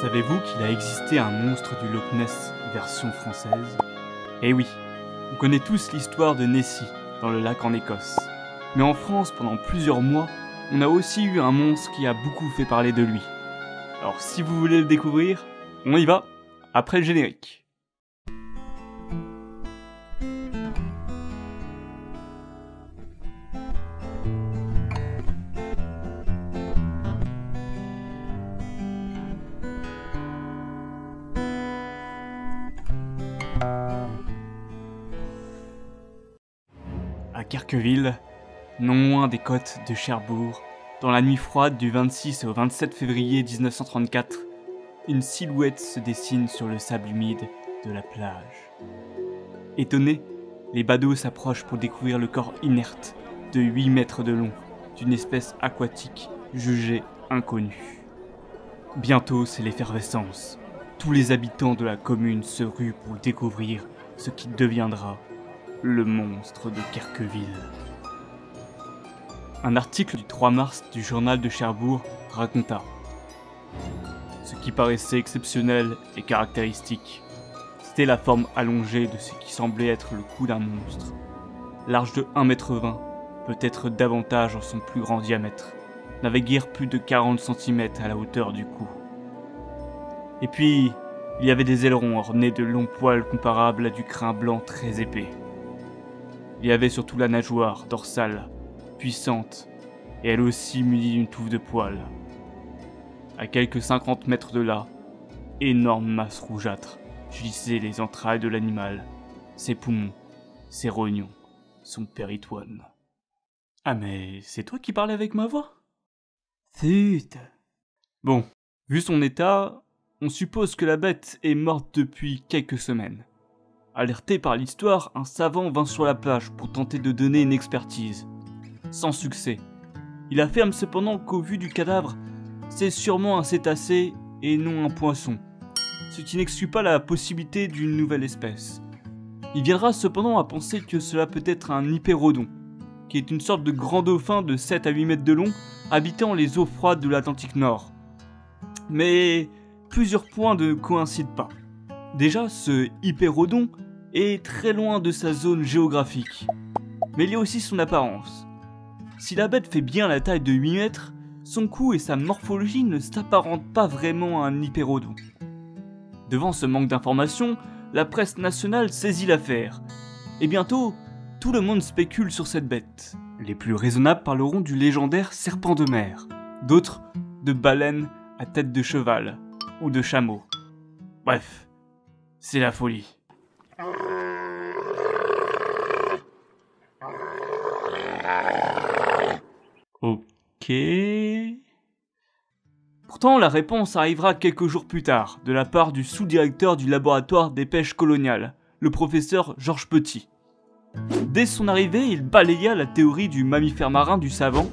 Savez-vous qu'il a existé un monstre du Loch Ness version française? Eh oui, on connaît tous l'histoire de Nessie dans le lac en Écosse. Mais en France, pendant plusieurs mois, on a aussi eu un monstre qui a beaucoup fait parler de lui. Alors si vous voulez le découvrir, on y va, après le générique. À Carqueville, non loin des côtes de Cherbourg, dans la nuit froide du 26 au 27 février 1934, une silhouette se dessine sur le sable humide de la plage. Étonnés, les badauds s'approchent pour découvrir le corps inerte de 8 mètres de long d'une espèce aquatique jugée inconnue. Bientôt, c'est l'effervescence. Tous les habitants de la commune se ruent pour découvrir ce qui deviendra le monstre de Carqueville. Un article du 3 mars du journal de Cherbourg raconta: ce qui paraissait exceptionnel et caractéristique, c'était la forme allongée de ce qui semblait être le cou d'un monstre. Large de 1,20 m, peut-être davantage en son plus grand diamètre, n'avait guère plus de 40 cm à la hauteur du cou. Et puis, il y avait des ailerons ornés de longs poils comparables à du crin blanc très épais. Il y avait surtout la nageoire dorsale, puissante, et elle aussi munie d'une touffe de poils. À quelques 50 mètres de là, énorme masse rougeâtre gisait les entrailles de l'animal, ses poumons, ses rognons, son péritoine. Ah mais c'est toi qui parlais avec ma voix? Zut. Bon, vu son état, on suppose que la bête est morte depuis quelques semaines. Alerté par l'histoire, un savant vint sur la plage pour tenter de donner une expertise. Sans succès. Il affirme cependant qu'au vu du cadavre, c'est sûrement un cétacé et non un poisson, ce qui n'exclut pas la possibilité d'une nouvelle espèce. Il viendra cependant à penser que cela peut être un hyperodon, qui est une sorte de grand dauphin de 7 à 8 mètres de long, habitant les eaux froides de l'Atlantique Nord. Mais plusieurs points ne coïncident pas. Déjà, ce hyperodon est très loin de sa zone géographique. Mais il y a aussi son apparence. Si la bête fait bien la taille de 8 mètres, son cou et sa morphologie ne s'apparentent pas vraiment à un hyperodon. Devant ce manque d'informations, la presse nationale saisit l'affaire. Et bientôt, tout le monde spécule sur cette bête. Les plus raisonnables parleront du légendaire serpent de mer. D'autres, de baleines à tête de cheval ou de chameau. Bref, c'est la folie. Ok. Pourtant, la réponse arrivera quelques jours plus tard, de la part du sous-directeur du laboratoire des pêches coloniales, le professeur Georges Petit. Dès son arrivée, il balaya la théorie du mammifère marin du savant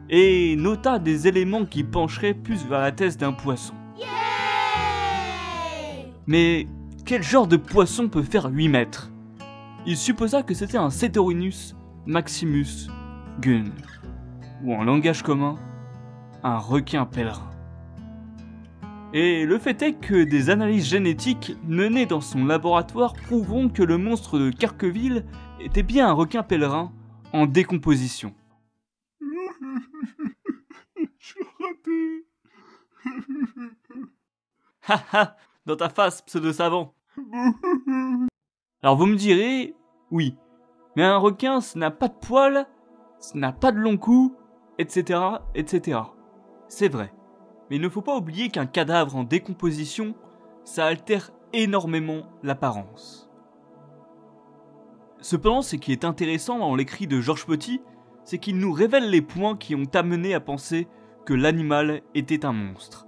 et nota des éléments qui pencheraient plus vers la thèse d'un poisson. Mais quel genre de poisson peut faire 8 mètres? Il supposa que c'était un Cethorinus maximus gun, ou en langage commun, un requin pèlerin. Et le fait est que des analyses génétiques menées dans son laboratoire prouveront que le monstre de Carqueville était bien un requin pèlerin en décomposition. J'ai raté. Haha, dans ta face, pseudo-savant. Alors vous me direz, oui, mais un requin, ça n'a pas de poils, ça n'a pas de long cou, etc., etc. C'est vrai. Mais il ne faut pas oublier qu'un cadavre en décomposition, ça altère énormément l'apparence. Cependant, ce qui est intéressant dans l'écrit de Georges Petit, c'est qu'il nous révèle les points qui ont amené à penser que l'animal était un monstre.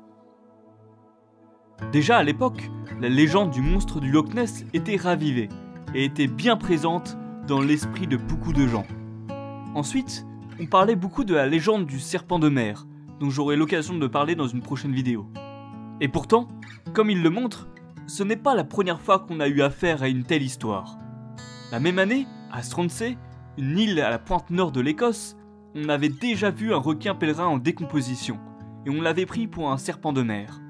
Déjà à l'époque, la légende du monstre du Loch Ness était ravivée et était bien présente dans l'esprit de beaucoup de gens. Ensuite, on parlait beaucoup de la légende du serpent de mer, dont j'aurai l'occasion de parler dans une prochaine vidéo. Et pourtant, comme il le montre, ce n'est pas la première fois qu'on a eu affaire à une telle histoire. La même année, à Stronsay, une île à la pointe nord de l'Écosse, on avait déjà vu un requin pèlerin en décomposition, et on l'avait pris pour un serpent de mer.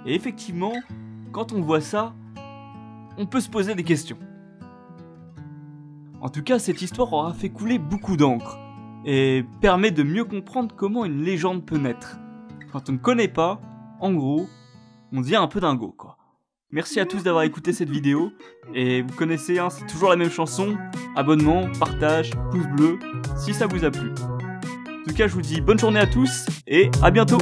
Et effectivement, quand on voit ça, on peut se poser des questions. En tout cas, cette histoire aura fait couler beaucoup d'encre, et permet de mieux comprendre comment une légende peut naître. Quand on ne connaît pas, en gros, on devient un peu dingo, quoi. Merci à tous d'avoir écouté cette vidéo, et vous connaissez, hein, c'est toujours la même chanson, abonnement, partage, pouce bleu, si ça vous a plu. En tout cas, je vous dis bonne journée à tous, et à bientôt!